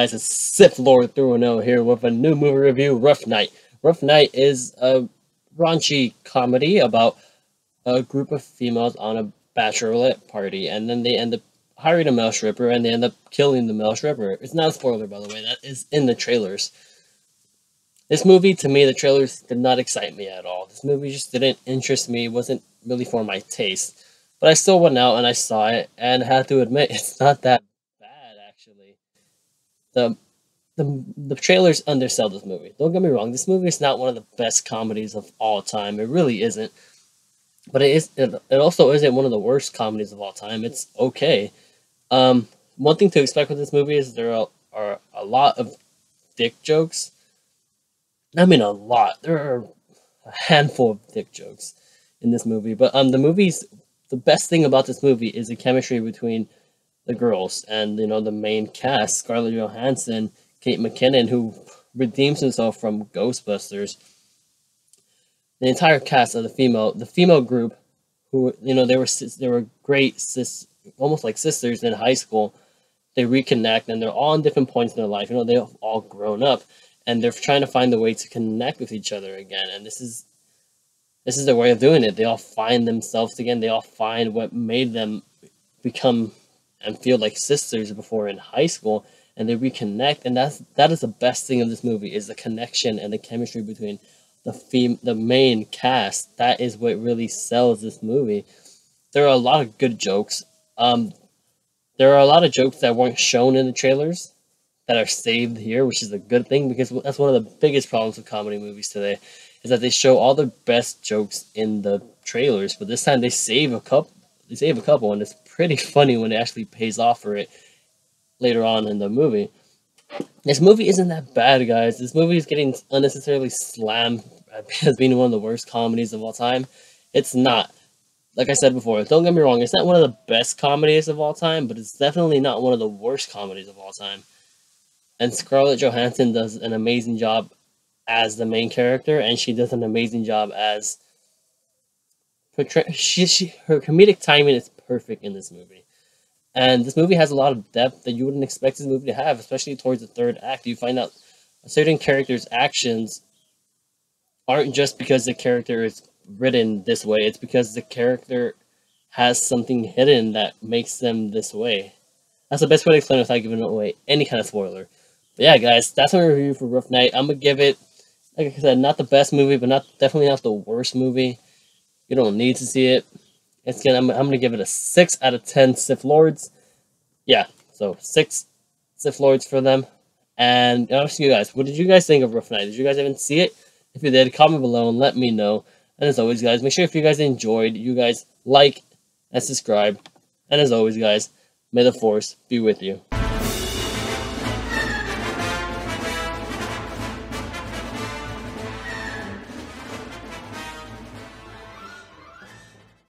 guys? It's Sith Lord through and out here with a new movie review, Rough Night. Rough Night is a raunchy comedy about a group of females on a bachelorette party, and then they end up hiring a male stripper, and they end up killing the male stripper. It's not a spoiler, by the way, that is in the trailers. This movie, to me, the trailers did not excite me at all. This movie just didn't interest me, wasn't really for my taste. But I still went out and I saw it, and had to admit, it's not that bad, actually. The the trailers undersell this movie. Don't get me wrong, this movie is not one of the best comedies of all time. It really isn't. But it also isn't one of the worst comedies of all time. It's okay. One thing to expect with this movie is are a lot of dick jokes. I mean a lot. There are a handful of dick jokes in this movie. But the best thing about this movie is the chemistry between the girls and the main cast, Scarlett Johansson, Kate McKinnon, who redeems himself from Ghostbusters. The entire cast of the female group, who they were great almost like sisters in high school. They reconnect, and they're all in different points in their life. They've all grown up, and they're trying to find a way to connect with each other again. And this is their way of doing it. They all find themselves again. They all find what made them become and feel like sisters before in high school, and they reconnect. And that is the best thing of this movie, is the connection and the chemistry between the main cast. That is what really sells this movie. There are a lot of good jokes. There are a lot of jokes that weren't shown in the trailers that are saved here, which is a good thing, because that's one of the biggest problems with comedy movies today, is that they show all the best jokes in the trailers, but this time they save a couple. And it's pretty funny when it actually pays off for it later on in the movie. This movie isn't that bad, guys. This movie is getting unnecessarily slammed as being one of the worst comedies of all time. It's not. Like I said before, don't get me wrong, it's not one of the best comedies of all time, but it's definitely not one of the worst comedies of all time. And Scarlett Johansson does an amazing job as the main character, and she does an amazing job as her comedic timing is perfect in this movie. And this movie has a lot of depth that you wouldn't expect this movie to have, especially towards the third act. You find out certain characters' actions aren't just because the character is written this way. It's because the character has something hidden that makes them this way. That's the best way to explain it without giving away any kind of spoiler. But yeah, guys, that's my review for Rough Night. I'm going to give it, like I said, not the best movie, but definitely not the worst movie. You don't need to see it. I'm going to give it a 6 out of 10 Sith Lords. Yeah, so 6 Sith Lords for them. And I'll ask you guys, what did you guys think of Rough Night? Did you guys even see it? If you did, comment below and let me know. And as always, guys, make sure if you guys enjoyed, you guys like and subscribe. And as always, guys, may the Force be with you.